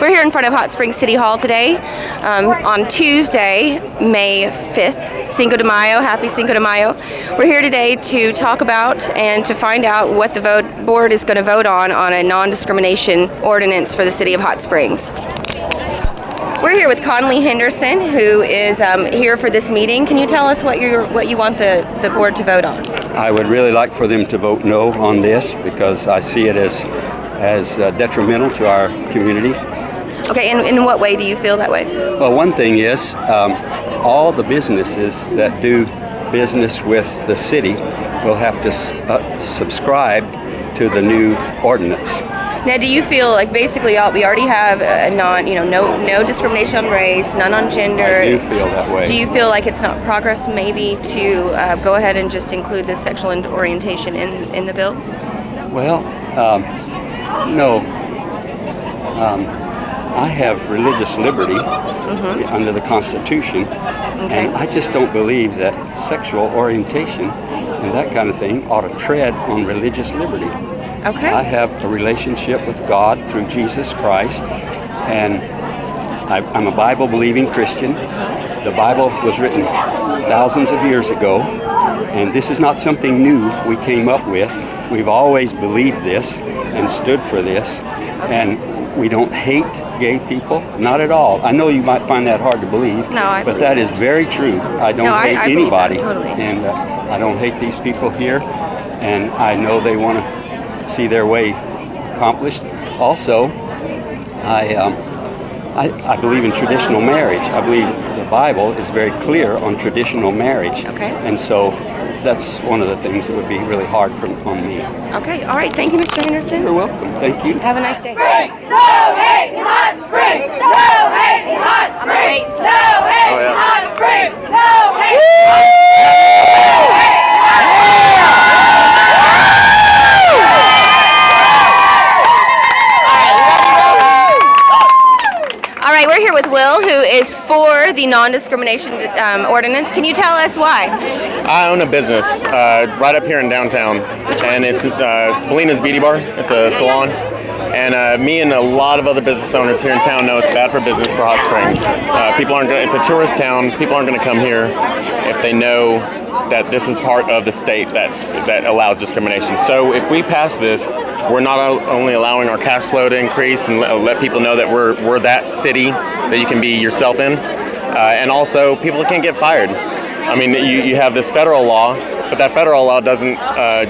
We're here in front of Hot Springs City Hall today on Tuesday, May 5th, Cinco de Mayo. Happy Cinco de Mayo. We're here today to talk about and to find out what the board is going to vote on a non-discrimination ordinance for the city of Hot Springs. We're here with Conley Henderson, who is here for this meeting. Can you tell us what you want the board to vote on? I would really like for them to vote no on this because I see it as detrimental to our community. Okay, and in what way do you feel that way? Well, one thing is all the businesses that do business with the city will have to subscribe to the new ordinance. Now, do you feel like basically we already have no discrimination on race, none on gender? I do feel that way. Do you feel like it's not progress maybe to go ahead and just include this sexual orientation in the bill? Well, no. I have religious liberty under the Constitution, and I just don't believe that sexual orientation and that kind of thing ought to tread on religious liberty. Okay. I have a relationship with God through Jesus Christ, and I'm a Bible-believing Christian. The Bible was written thousands of years ago, and this is not something new we came up with. We've always believed this and stood for this, and we don't hate gay people, not at all. I know you might find that hard to believe, but that is very true. I don't hate anybody, totally. And I don't hate these people here, and I know they want to see their way accomplished. Also, I believe in traditional marriage. I believe the Bible is very clear on traditional marriage. Okay. And so that's one of the things that would be really hard on me. Okay, all right. Thank you, Mr. Henderson. You're welcome. Thank you. Have a nice day. No hate in Hot Springs! No hate in Hot Springs! No hate in Hot Springs! No hate in Hot Springs! All right, we're here with Will, who is for the non-discrimination ordinance. Can you tell us why? I own a business right up here in downtown, and it's Belina's Beauty Bar. It's a salon, and me and a lot of other business owners here in town know it's bad for business for Hot Springs. It's a tourist town. People aren't going to come here if they know that this is part of the state that allows discrimination. So if we pass this, we're not only allowing our cash flow to increase and let people know that we're that city that you can be yourself in, and also people can't get fired. I mean, you have this federal law, but that federal law doesn't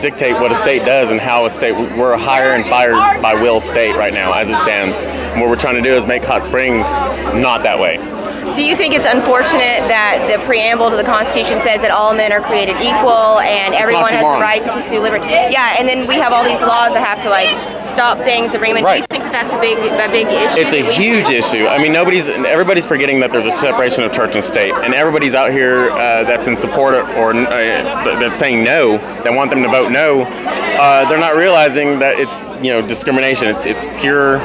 dictate what a state does and how a state. We're a hire and fired by will state right now as it stands. And what we're trying to do is make Hot Springs not that way. Do you think it's unfortunate that the preamble to the Constitution says that all men are created equal and everyone has the right to pursue liberty? Yeah, and then we have all these laws that have to stop things, agreement. Right. Do you think that that's a big issue? It's a huge issue. I mean, everybody's forgetting that there's a separation of church and state, and everybody's out here that's in support or that's saying no, that want them to vote no. They're not realizing that it's discrimination. It's pure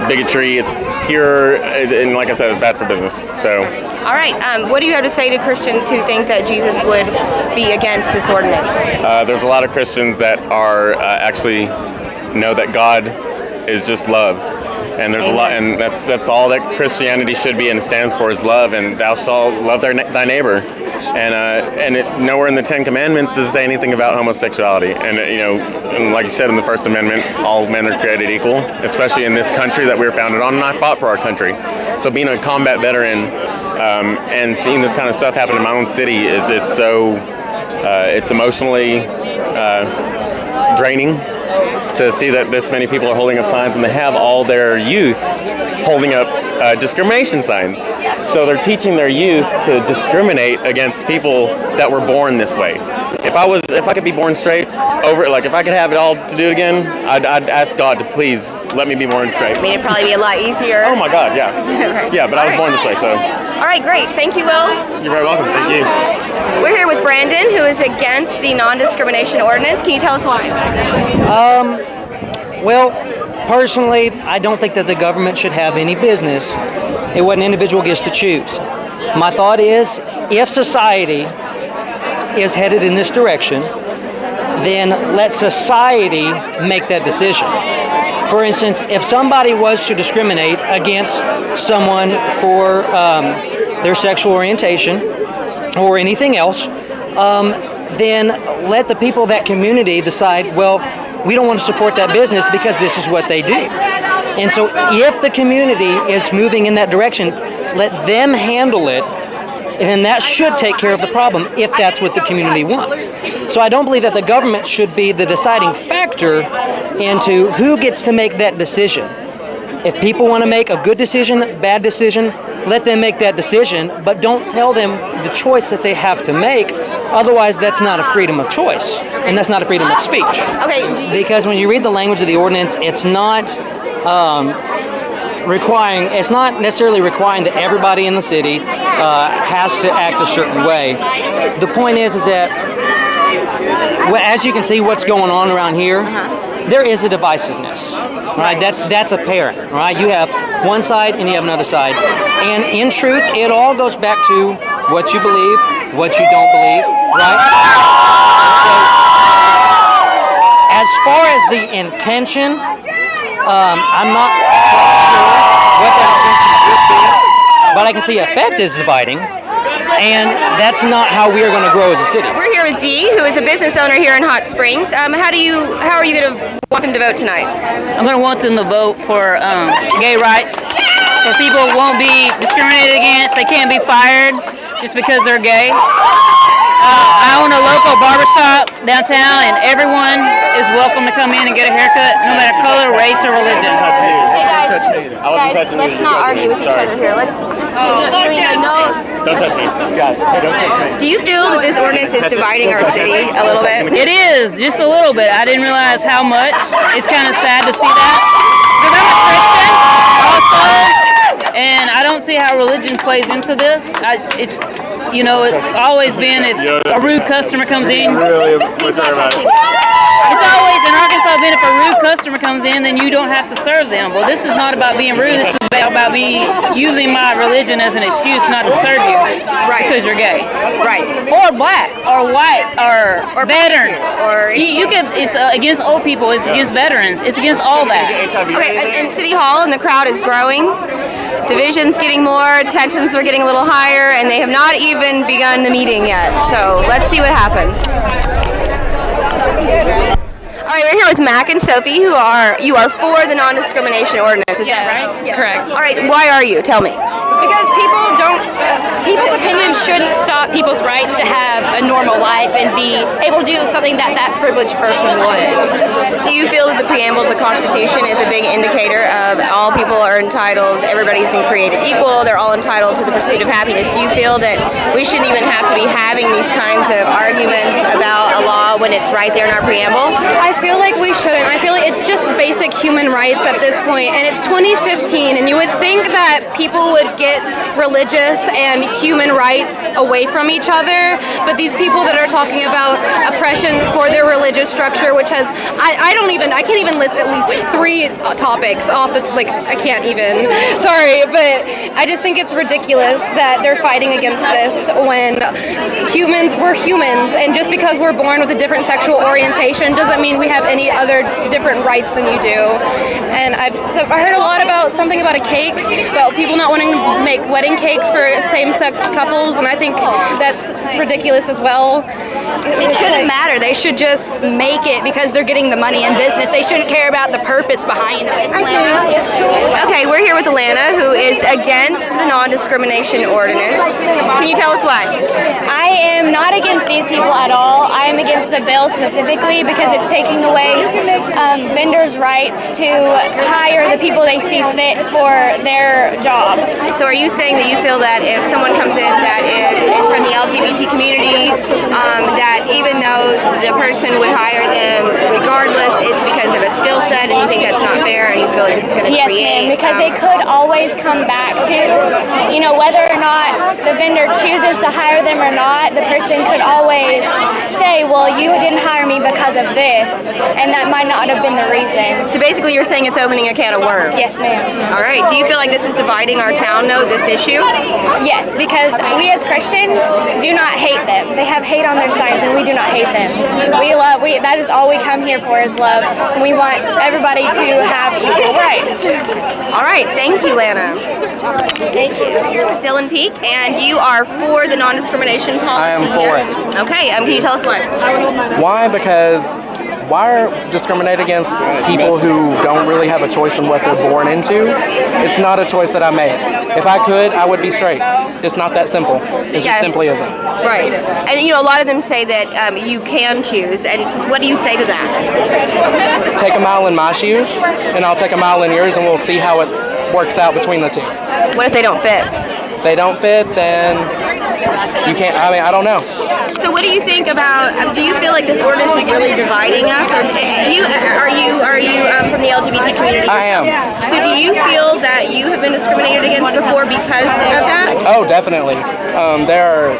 bigotry. It's pure, and like I said, it's bad for business. So. All right. What do you have to say to Christians who think that Jesus would be against this ordinance? There's a lot of Christians that are actually know that God is just love, and there's a lot, and that's all that Christianity should be and stands for is love, and thou shalt love thy neighbor. And nowhere in the Ten Commandments does it say anything about homosexuality. And and like you said in the First Amendment, all men are created equal, especially in this country that we were founded on. And I fought for our country, so being a combat veteran and seeing this kind of stuff happen in my own city it's emotionally draining to see that this many people are holding up signs, and they have all their youth holding up discrimination signs. So they're teaching their youth to discriminate against people that were born this way. If I could be born straight, if I could have it all to do it again, I'd ask God to please let me be born straight. I mean, it'd probably be a lot easier. Oh my God, yeah. Right. Yeah, but I was born this way, so. All right, great. Thank you, Will. You're very welcome. Thank you. We're here with Brandon, who is against the non-discrimination ordinance. Can you tell us why? Well, personally, I don't think that the government should have any business in what an individual gets to choose. My thought is, if society is headed in this direction, then let society make that decision. For instance, if somebody was to discriminate against someone for their sexual orientation or anything else, then let the people of that community decide, well, we don't want to support that business because this is what they do. And so if the community is moving in that direction, let them handle it, and that should take care of the problem if that's what the community wants. So I don't believe that the government should be the deciding factor into who gets to make that decision. If people want to make a good decision, bad decision, let them make that decision, but don't tell them the choice that they have to make. Otherwise, that's not a freedom of choice, and that's not a freedom of speech. Okay. Because when you read the language of the ordinance, it's not necessarily requiring that everybody in the city has to act a certain way. The point is that, as you can see what's going on around here, there is a divisiveness, right? That's apparent, right? You have one side and you have another side. And in truth, it all goes back to what you believe, what you don't believe, right? So, as far as the intention, I'm not quite sure what that intention would be, but I can see effect is dividing, and that's not how we are going to grow as a city. We're here with Dee, who is a business owner here in Hot Springs. How are you going to want them to vote tonight? I'm going to want them to vote for gay rights, where people won't be discriminated against. They can't be fired just because they're gay. I own a local barbershop downtown, and everyone is welcome to come in and get a haircut, no matter color, race, or religion. Hey guys, let's not argue with each other here. Let's just, Don't touch me. Got it. Don't touch me. Do you feel that this ordinance is dividing our city a little bit? It is, just a little bit. I didn't realize how much. It's kind of sad to see that. Because I'm a Christian also, and I don't see how religion plays into this. It's always been if a rude customer comes in. It's always in Arkansas been if a rude customer comes in, then you don't have to serve them. Well, this is not about being rude. This is about me using my religion as an excuse not to serve you because you're gay, or black, or white, or veteran, or you can. It's against old people. It's against veterans. It's against all that. Okay, in City Hall, and the crowd is growing. Division's getting more, tensions are getting a little higher, and they have not even begun the meeting yet. So let's see what happens. All right, we're here with Mac and Sophie, you are for the non-discrimination ordinance. Is that right? Yes. Correct. All right, why are you? Tell me. Because people's opinions shouldn't stop people's rights to have a normal life and be able to do something that privileged person would. Do you feel that the preamble of the Constitution is a big indicator of all people are entitled, everybody's created equal, they're all entitled to the pursuit of happiness? Do you feel that we shouldn't even have to be having these kinds of arguments about a law when it's right there in our preamble? I feel like we shouldn't. I feel like it's just basic human rights at this point, and it's 2015, and you would think that people would get religious and human rights away from each other, but these people that are talking about oppression for their religious structure, which has, I can't even list at least like 3 topics off the, I can't even, sorry, but I just think it's ridiculous that they're fighting against this when we're humans, and just because we're born with a different sexual orientation doesn't mean we have any other different rights than you do. And I heard a lot about something about a cake, about people not wanting to make wedding cakes for same-sex couples, and I think that's ridiculous as well. It shouldn't matter. They should just make it because they're getting the money in business. They shouldn't care about the purpose behind it. Okay, we're here with Alana, who is against the non-discrimination ordinance. Can you tell us why? I am not against these people at all. I am against the bill specifically because it's taking away vendors' rights to hire the people they see fit for their job. So are you saying that you feel that if someone comes in that is from the LGBT community, that even though the person would hire them regardless, it's because of a skill set, and you think that's not fair, and you feel like this is going to Yes, create... ma'am, because they could always come back to. You know, whether or not the vendor chooses to hire them or not, the person could always say, well, you didn't hire me because of this, and that might not have been the reason. So basically you're saying it's opening a can of worms. Yes, ma'am. All right. Do you feel like this is dividing our town, though, this issue? Yes, because we as Christians do not hate them. They have hate on their signs, and we do not hate them. That is all we come here for, is love. And we want everybody to have equal rights. All right. Thank you, Lana. Thank you. We're here with Dylan Peak, and you are for the non-discrimination policy. I am for it. Okay. Can you tell us why? Why? Because why discriminate against people who don't really have a choice in what they're born into? It's not a choice that I made. If I could, I would be straight. It's not that simple. It just simply isn't. Right. And, you know, a lot of them say that you can choose. And what do you say to that? Take a mile in my shoes, and I'll take a mile in yours, and we'll see how it works out between the two. What if they don't fit? If they don't fit, then you can't, I don't know. So what do you think about, do you feel like this ordinance is really dividing us? Or are you from the LGBT community? I am. So do you feel that you have been discriminated against before because of that? Oh, definitely. There are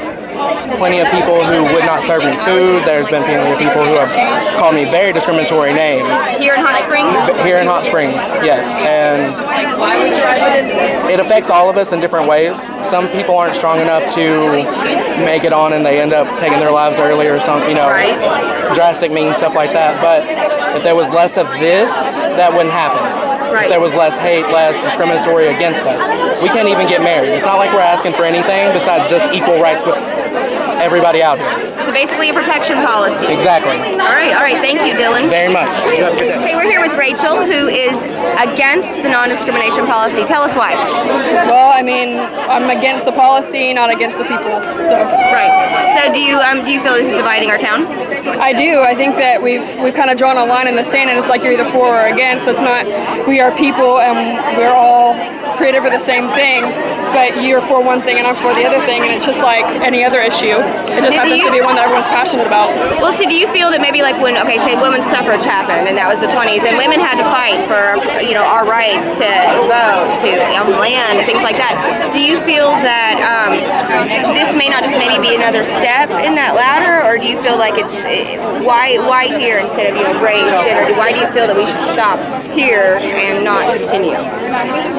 plenty of people who would not serve me food. There's been plenty of people who have called me very discriminatory names. Here in Hot Springs? Here in Hot Springs, yes. And it affects all of us in different ways. Some people aren't strong enough to make it on, and they end up taking their lives early or something, drastic means, stuff like that. But if there was less of this, that wouldn't happen. If there was less hate, less discriminatory against us. We can't even get married. It's not like we're asking for anything besides just equal rights with everybody out here. So basically a protection policy. Exactly. All right. Thank you, Dylan. Very much. You have a good day. Okay, we're here with Rachel, who is against the non-discrimination policy. Tell us why. Well, I mean, I'm against the policy, not against the people. So. Right. So do you feel this is dividing our town? I do. I think that we've kind of drawn a line in the sand, and it's like you're either for or against. It's not. We are people, and we're all created for the same thing. But you're for one thing, and I'm for the other thing, and it's just like any other issue. It just happens to be one that everyone's passionate about. Well, so do you feel that maybe like when, say women's suffrage happened, and that was the 20s, and women had to fight for, our rights to vote, to land, and things like that. Do you feel that this may not just maybe be another step in that ladder, or do you feel like it's why here instead of race, gender? Why do you feel that we should stop here and not continue?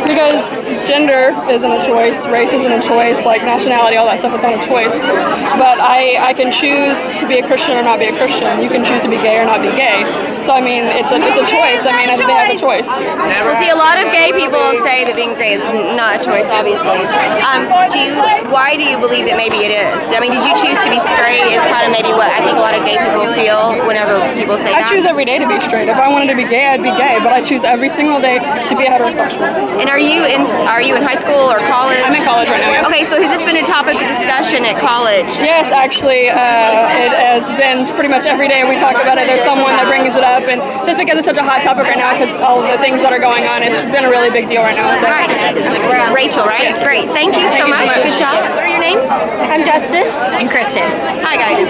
Because gender isn't a choice, race isn't a choice, like nationality, all that stuff is not a choice. But I can choose to be a Christian or not be a Christian. You can choose to be gay or not be gay. So I mean, it's a choice. I mean, they have a choice. Well, see, a lot of gay people say that being gay is not a choice, obviously. Why do you believe that maybe it is? I mean, did you choose to be straight? Is kind of maybe what I think a lot of gay people feel whenever people say that. I choose every day to be straight. If I wanted to be gay, I'd be gay. But I choose every single day to be heterosexual. And are you in high school or college? I'm in college right now. Yeah. Okay, so has this been a topic of discussion at college? Yes, actually, it has been pretty much every day we talk about it. There's someone that brings it up, and just because it's such a hot topic right now, because all the things that are going on, it's been a really big deal right now. So. Right. Rachel, right? Yes. Great. Thank you so much. Good job. What are your names? I'm Justice and Kristen. Hi, guys.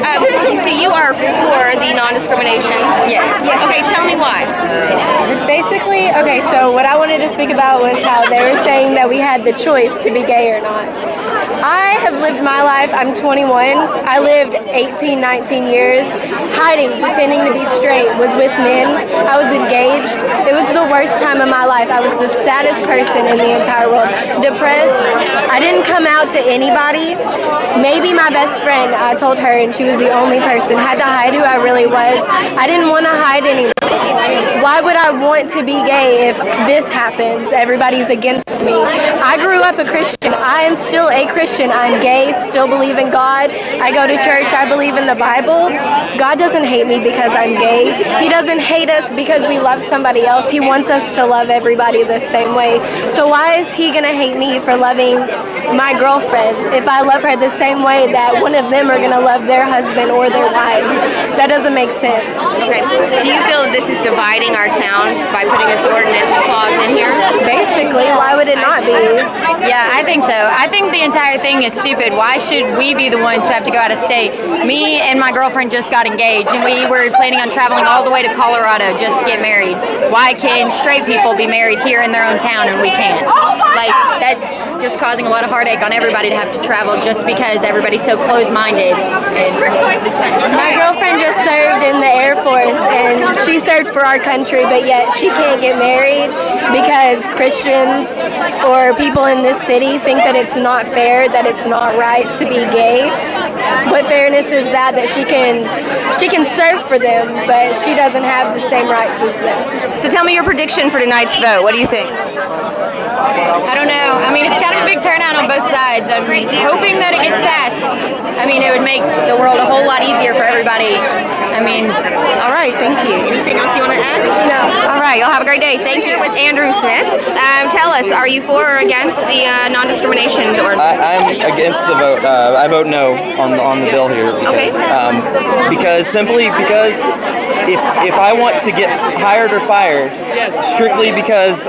So you are for the non-discrimination? Yes. Okay, tell me why. Basically, okay, so what I wanted to speak about was how they were saying that we had the choice to be gay or not. I have lived my life, I'm 21, I lived 18, 19 years hiding, pretending to be straight, was with men, I was engaged. It was the worst time of my life. I was the saddest person in the entire world. Depressed. I didn't come out to anybody. Maybe my best friend, I told her, and she was the only person, had to hide who I really was. I didn't want to hide anymore. Why would I want to be gay if this happens? Everybody's against me. I grew up a Christian. I am still a Christian. I'm gay, still believe in God. I go to church. I believe in the Bible. God doesn't hate me because I'm gay. He doesn't hate us because we love somebody else. He wants us to love everybody the same way. So why is he going to hate me for loving my girlfriend if I love her the same way that one of them are going to love their husband or their wife? That doesn't make sense. Okay. Do you feel that this is dividing our town by putting this ordinance clause in here? Basically, why would it not be? Yeah, I think so. I think the entire thing is stupid. Why should we be the ones who have to go out of state? Me and my girlfriend just got engaged, and we were planning on traveling all the way to Colorado just to get married. Why can straight people be married here in their own town and we can't? just causing a lot of heartache on everybody to have to travel just because everybody's so closed-minded. My girlfriend just served in the Air Force, and she served for our country, but yet she can't get married because Christians or people in this city think that it's not fair, that it's not right to be gay. What fairness is that she can serve for them, but she doesn't have the same rights as them. So tell me your prediction for tonight's vote. What do you think? I don't know. I mean, it's got a big turnout on both sides. I'm hoping that it gets passed. I mean, it would make the world a whole lot easier for everybody. I mean, all right, thank you. Anything else you want to add? No. All right, y'all have a great day. Thank you. With Andrew Smith. Tell us, are you for or against the non-discrimination ordinance? I'm against the vote. I vote no on the bill here because simply because if I want to get hired or fired, strictly because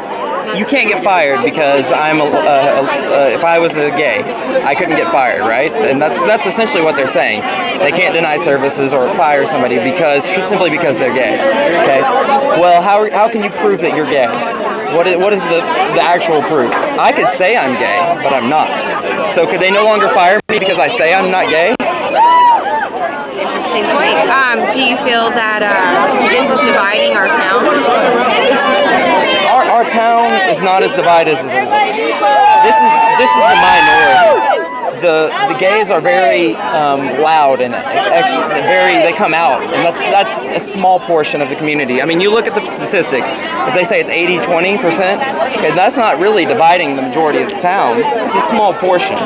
you can't get fired because if I was a gay, I couldn't get fired, right? And that's essentially what they're saying. They can't deny services or fire somebody simply because they're gay. Okay. Well, how can you prove that you're gay? What is the actual proof? I could say I'm gay, but I'm not. So could they no longer fire me because I say I'm not gay? Interesting point. Do you feel that this is dividing our town? Our town is not as divided as it was. This is the minority. The gays are very loud and they come out, and that's a small portion of the community. I mean, you look at the statistics. If they say it's 80-20%, okay, that's not really dividing the majority of the town. It's a small portion.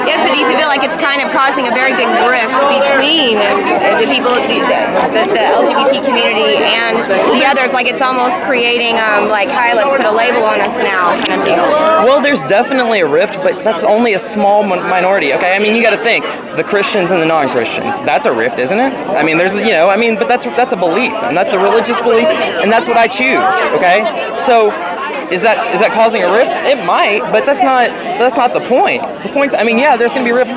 Yes, but do you feel like it's kind of causing a very big rift between the people, the LGBT community and the others? Like it's almost creating like, hi, let's put a label on us now kind of deal. Well, there's definitely a rift, but that's only a small minority. Okay, I mean, you got to think the Christians and the non-Christians. That's a rift, isn't it? I mean, but that's a belief, and that's a religious belief, and that's what I choose. Okay, so. Is that causing a rift? It might, but that's not the point. The point, I mean, yeah, there's gonna be a rift.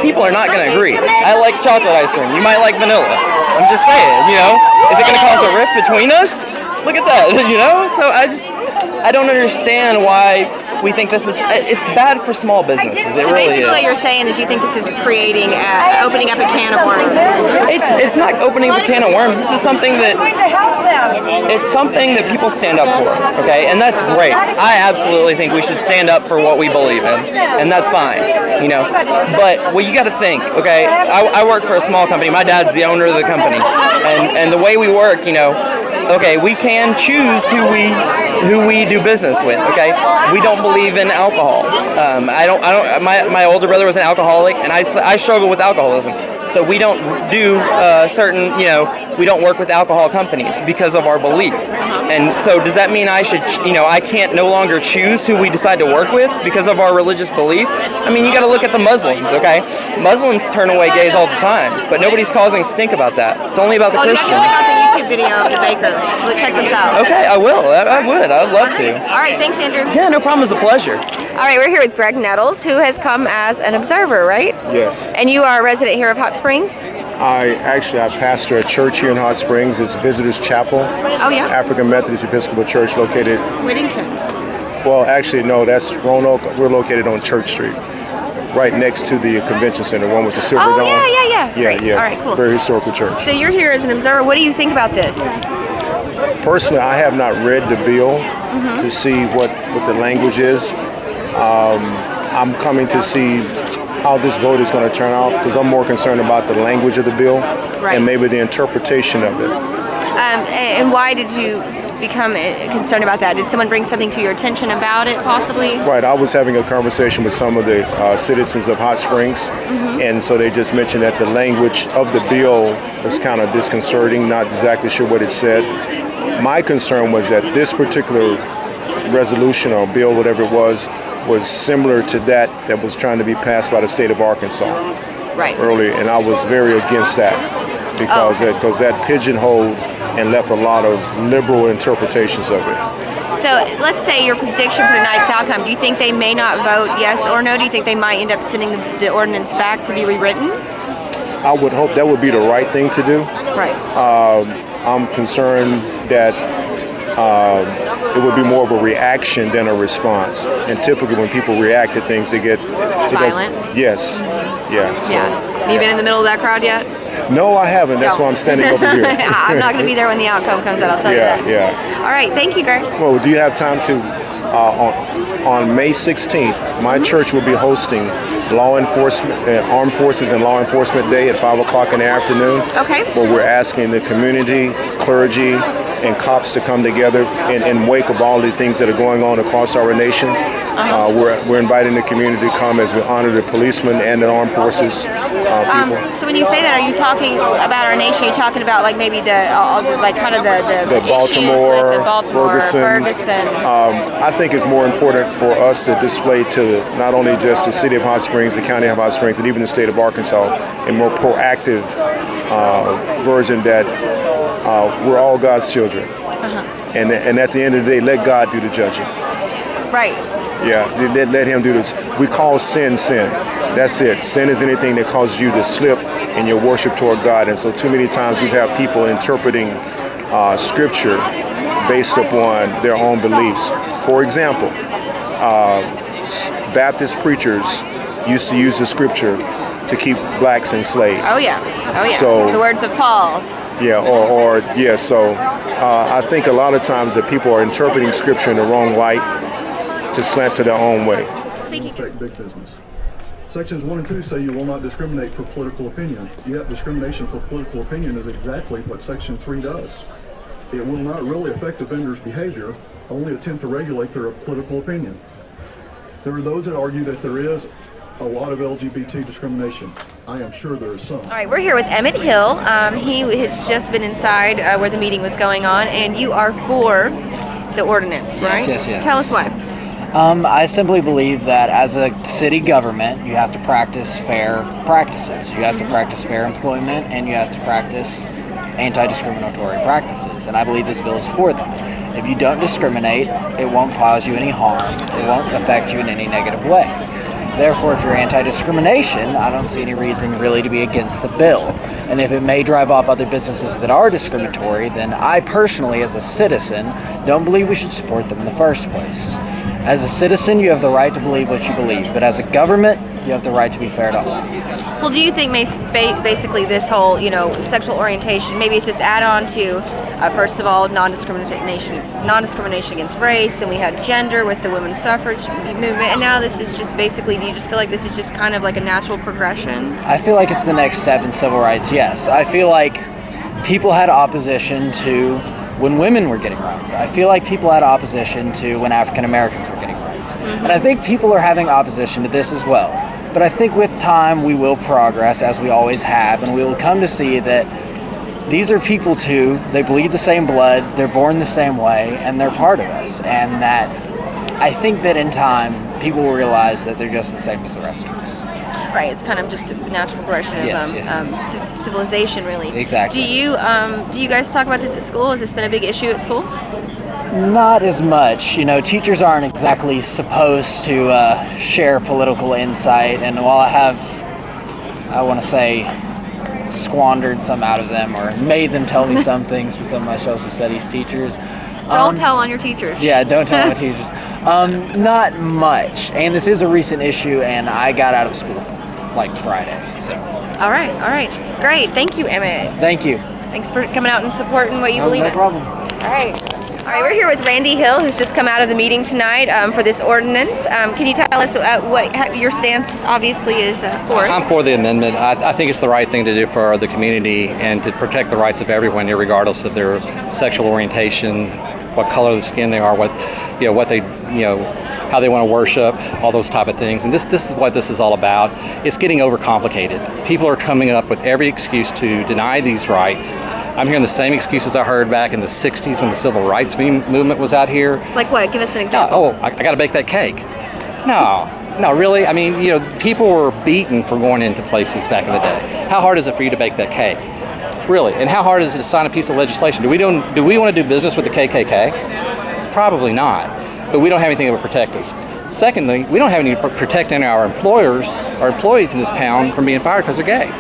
People are not gonna agree. I like chocolate ice cream. You might like vanilla. I'm just saying, is it gonna cause a rift between us? Look at that, So I don't understand why we think it's bad for small businesses. It so really basically is. what you're saying is you think this is creating, opening up a can of worms. It's not opening up a can of worms. This is something that people stand up for, okay? And that's great. I absolutely think we should stand up for what we believe in, and that's fine, But you got to think, okay? I work for a small company. My dad's the owner of the company, and the way we work, okay, we can choose who we do business with. Okay, we don't believe in alcohol. My older brother was an alcoholic, and I struggle with alcoholism. So we don't do certain, we don't work with alcohol companies because of our belief. And so does that mean I should, I can't no longer choose who we decide to work with because of our religious belief? I mean, you got to look at the Muslims, okay? Muslims turn away gays all the time, but nobody's causing stink about that. It's only about the Christians. You have to check out the YouTube video of the baker. Check this out. Okay, I will. I would. I'd love to. All right, thanks, Andrew. Yeah, no problem. It's a pleasure. All right, we're here with Greg Nettles, who has come as an observer, right? Yes. And you are a resident here of Hot Springs? I pastor a church here in Hot Springs. It's Visitors Chapel. Oh, yeah? African Methodist Episcopal Church located... Whittington. Well, actually, no, that's Roanoke. We're located on Church Street, right next to the convention center, one with the silver dome. Yeah. Yeah, yeah. All right, cool. Very historical church. So you're here as an observer. What do you think about this? Personally, I have not read the bill to see what the language is. I'm coming to see how this vote is going to turn out because I'm more concerned about the language of the bill and maybe the interpretation of it. And why did you become concerned about that? Did someone bring something to your attention about it, possibly? Right. I was having a conversation with some of the citizens of Hot Springs, and so they just mentioned that the language of the bill was kind of disconcerting, not exactly sure what it said. My concern was that this particular resolution or bill, whatever it was similar to that was trying to be passed by the state of Arkansas earlier, and I was very against that because that pigeonholed and left a lot of liberal interpretations of it. So let's say your prediction for tonight's outcome. Do you think they may not vote yes or no? Do you think they might end up sending the ordinance back to be rewritten? I would hope that would be the right thing to do. Right. I'm concerned that it would be more of a reaction than a response. And typically when people react to things, they get Violent? Yes. Yeah. So, Have you been in the middle of that crowd yet? No, I haven't. That's why I'm standing over here. I'm not going to be there when the outcome comes out, I'll tell you that. Yeah. All right, thank you, Greg. Well, do you have time to, on May 16th, my church will be hosting law enforcement, Armed Forces and Law Enforcement Day at 5 o'clock in the afternoon. Okay. Where we're asking the community, clergy, and cops to come together in wake of all the things that are going on across our nation. We're inviting the community to come as we honor the policemen and the armed forces people. So when you say that, are you talking about our nation? Are you talking about like maybe the Baltimore, issues with the Baltimore, Ferguson? I think it's more important for us to display to not only just the city of Hot Springs, the county of Hot Springs, and even the state of Arkansas, a more proactive version that we're all God's children. And at the end of the day, let God do the judging. Right. Yeah, let him do this. We call sin. That's it. Sin is anything that causes you to slip in your worship toward God. And so too many times we've had people interpreting scripture based upon their own beliefs. For example, Baptist preachers used to use the scripture to keep blacks enslaved. Oh yeah. So, the words of Paul. Yeah, so I think a lot of times that people are interpreting scripture in the wrong light to slant to their own way. Affect big business. Sections 1 and 2 say you will not discriminate for political opinion, yet discrimination for political opinion is exactly what Section 3 does. It will not really affect a vendor's behavior, only attempt to regulate their political opinion. There are those that argue that there is a lot of LGBT discrimination. I am sure there is some. All right, we're here with Emmett Hill. He has just been inside where the meeting was going on, and you are for the ordinance, right? Yes. Tell us why. I simply believe that as a city government, you have to practice fair practices. You have to practice fair employment, and you have to practice anti-discriminatory practices. And I believe this bill is for that. If you don't discriminate, it won't cause you any harm. It won't affect you in any negative way. Therefore, if you're anti-discrimination, I don't see any reason really to be against the bill. And if it may drive off other businesses that are discriminatory, then I personally, as a citizen, don't believe we should support them in the first place. As a citizen, you have the right to believe what you believe, but as a government, you have the right to be fair to all. Well, do you think basically this whole, sexual orientation, maybe it's just add on to, first of all, non-discrimination against race, then we had gender with the women's suffrage movement, and now this is just basically, do you just feel like this is just kind of like a natural progression? I feel like it's the next step in civil rights, yes. I feel like people had opposition to when women were getting rights. I feel like people had opposition to when African Americans were getting rights. And I think people are having opposition to this as well. But I think with time we will progress, as we always have, and we will come to see that these are people too. They bleed the same blood, they're born the same way, and they're part of us. And that I think that in time people will realize that they're just the same as the rest of us. Right, it's kind of just a natural progression of civilization, really. Exactly. Do you guys talk about this at school? Has this been a big issue at school? Not as much. Teachers aren't exactly supposed to share political insight, and while I want to say, squandered some out of them or made them tell me some things from some of my social studies teachers. Don't tell on your teachers. Yeah, don't tell on my teachers. Not much. And this is a recent issue, and I got out of school like Friday, so. All right. Great. Thank you, Emmett. Thank you. Thanks for coming out and supporting what you believe in. No problem. All right, we're here with Randy Hill, who's just come out of the meeting tonight for this ordinance. Can you tell us what your stance obviously is for? I'm for the amendment. I think it's the right thing to do for the community and to protect the rights of everyone, regardless of their sexual orientation, what color of the skin they are, how they want to worship, all those type of things. And this is what this is all about. It's getting overcomplicated. People are coming up with every excuse to deny these rights. I'm hearing the same excuses I heard back in the 60s when the civil rights movement was out here. Like what? Give us an example. I got to bake that cake. No, really? I mean, people were beaten for going into places back in the day. How hard is it for you to bake that cake? Really? And how hard is it to sign a piece of legislation? Do we want to do business with the KKK? Probably not. But we don't have anything that would protect us. Secondly, we don't have any protecting our employees in this town from being fired because they're gay.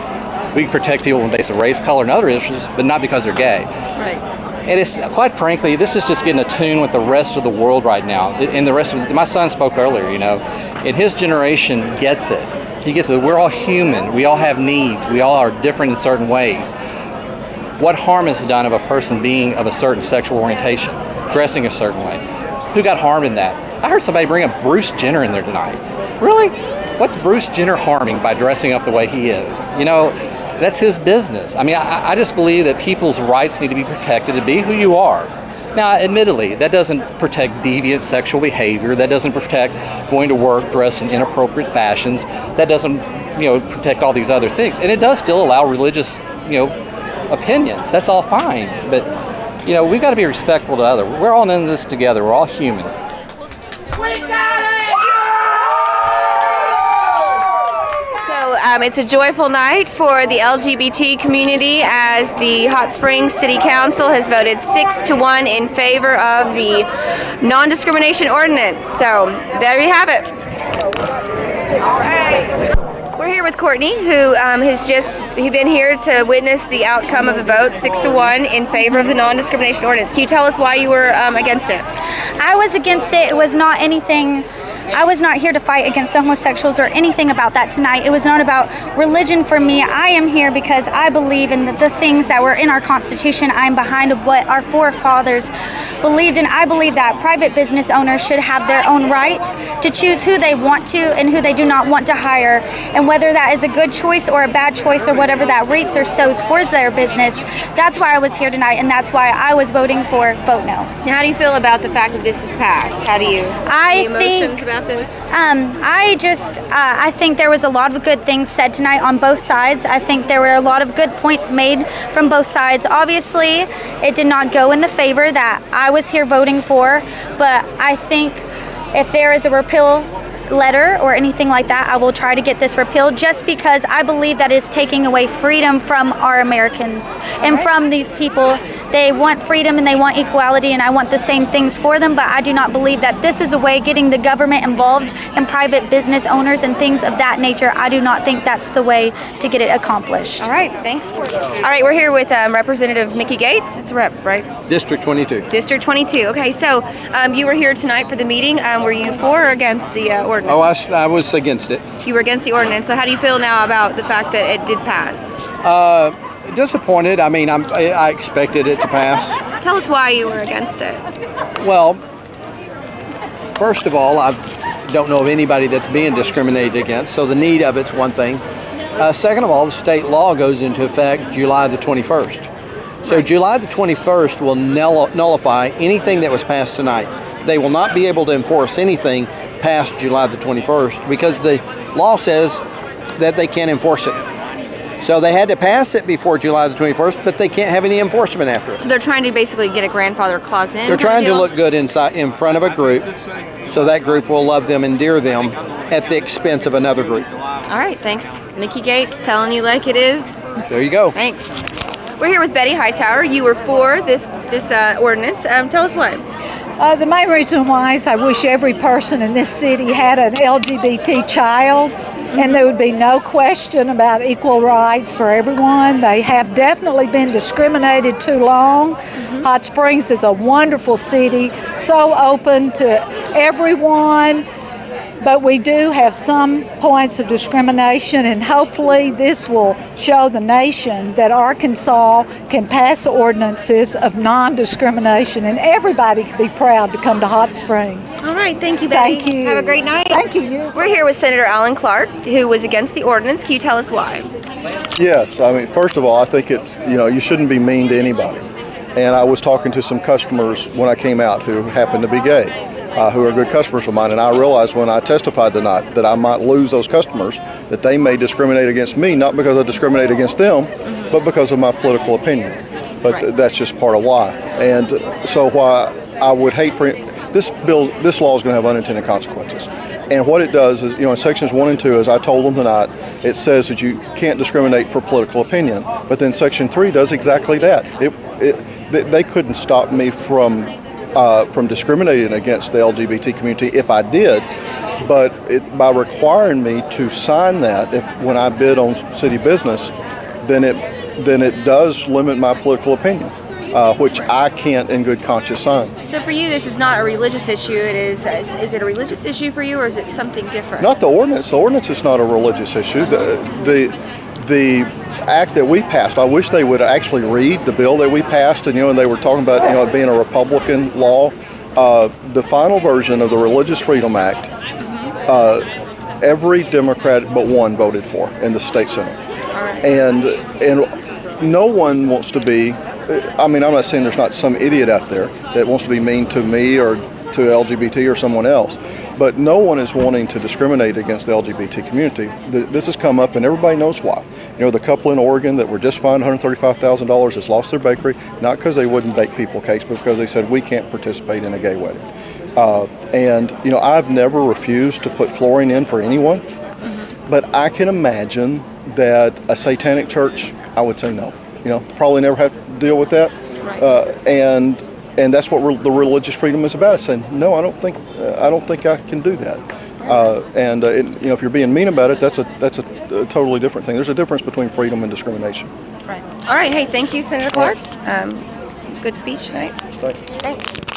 We can protect people on the basis of race, color, and other issues, but not because they're gay. Right. And it's, quite frankly, this is just getting attuned with the rest of the world right now. And the rest of, my son spoke earlier, and his generation gets it. He gets it. We're all human. We all have needs. We all are different in certain ways. What harm is done of a person being of a certain sexual orientation, dressing a certain way? Who got harmed in that? I heard somebody bring up Bruce Jenner in there tonight. Really? What's Bruce Jenner harming by dressing up the way he is? That's his business. I mean, I just believe that people's rights need to be protected to be who you are. Now, admittedly, that doesn't protect deviant sexual behavior. That doesn't protect going to work dressed in inappropriate fashions. That doesn't, protect all these other things. And it does still allow religious, opinions. That's all fine. But, we've got to be respectful to others. We're all in this together. We're all human. It's a joyful night for the LGBT community as the Hot Springs City Council has voted 6-1 in favor of the non-discrimination ordinance. So there you have it. All right. We're here with Courtney, who has just been here to witness the outcome of the vote, 6-1 in favor of the non-discrimination ordinance. Can you tell us why you were against it? I was against it. It was not anything. I was not here to fight against the homosexuals or anything about that tonight. It was not about religion for me. I am here because I believe in the things that were in our Constitution. I'm behind what our forefathers believed in. I believe that private business owners should have their own right to choose who they want to and who they do not want to hire. And whether that is a good choice or a bad choice or whatever that reaps or sows for their business, that's why I was here tonight and that's why I was voting for vote no. Now, how do you feel about the fact that this is passed? How do you, any emotions about this? I think there was a lot of good things said tonight on both sides. I think there were a lot of good points made from both sides. Obviously, it did not go in the favor that I was here voting for, but I think if there is a repeal letter or anything like that, I will try to get this repealed just because I believe that is taking away freedom from our Americans and from these people. They want freedom and they want equality and I want the same things for them, but I do not believe that this is a way getting the government involved and private business owners and things of that nature. I do not think that's the way to get it accomplished. All right, thanks. All right, we're here with Representative Mickey Gates. It's a rep, right? District 22. District 22. Okay, so you were here tonight for the meeting. Were you for or against the ordinance? Oh, I was against it. You were against the ordinance. So how do you feel now about the fact that it did pass? Disappointed. I mean, I expected it to pass. Tell us why you were against it. Well, first of all, I don't know of anybody that's being discriminated against, so the need of it's one thing. Second of all, the state law goes into effect July the 21st. So July the 21st will nullify anything that was passed tonight. They will not be able to enforce anything past July the 21st because the law says that they can't enforce it. So they had to pass it before July the 21st, but they can't have any enforcement after it. So they're trying to basically get a grandfather clause in? They're trying to look good in front of a group, so that group will love them, endear them, at the expense of another group. All right, thanks. Mickey Gates telling you like it is. There you go. Thanks. We're here with Betty Hightower. You were for this ordinance. Tell us why. The main reason why is I wish every person in this city had an LGBT child. And there would be no question about equal rights for everyone. They have definitely been discriminated too long. Hot Springs is a wonderful city, so open to everyone. But we do have some points of discrimination, and hopefully this will show the nation that Arkansas can pass ordinances of non-discrimination, and everybody can be proud to come to Hot Springs. All right, thank you, Betty. Thank you. Have a great night. Thank you. We're here with Senator Alan Clark, who was against the ordinance. Can you tell us why? Yes, I mean, first of all, I think it's, you shouldn't be mean to anybody. And I was talking to some customers when I came out who happened to be gay. Who are good customers of mine, and I realized when I testified tonight that I might lose those customers, that they may discriminate against me, not because I discriminate against them, but because of my political opinion. But that's just part of life. And so why I would hate for this law is going to have unintended consequences. And what it does is, in sections 1 and 2, as I told them tonight, it says that you can't discriminate for political opinion. But then section 3 does exactly that. They couldn't stop me from discriminating against the LGBT community if I did, but by requiring me to sign that when I bid on city business, then it does limit my political opinion. which I can't in good conscience sign. So for you, this is not a religious issue. It is it a religious issue for you, or is it something different? Not the ordinance. The ordinance is not a religious issue. The act that we passed, I wish they would actually read the bill that we passed, and and they were talking about it being a Republican law. The final version of the Religious Freedom Act, every Democrat but one voted for in the state Senate. And no one wants to be, I'm not saying there's not some idiot out there that wants to be mean to me or to LGBT or someone else, but no one is wanting to discriminate against the LGBT community. This has come up and everybody knows why. The couple in Oregon that were just fined $135,000 has lost their bakery, not because they wouldn't bake people cakes, but because they said we can't participate in a gay wedding. I've never refused to put flooring in for anyone, but I can imagine that a satanic church, I would say no. Probably never have to deal with that. And that's what the religious freedom is about. It's saying, no, I don't think I can do that. If you're being mean about it, that's a totally different thing. There's a difference between freedom and discrimination. Right. All right. Hey, thank you, Senator Clark. Good speech tonight. Thanks. Thanks.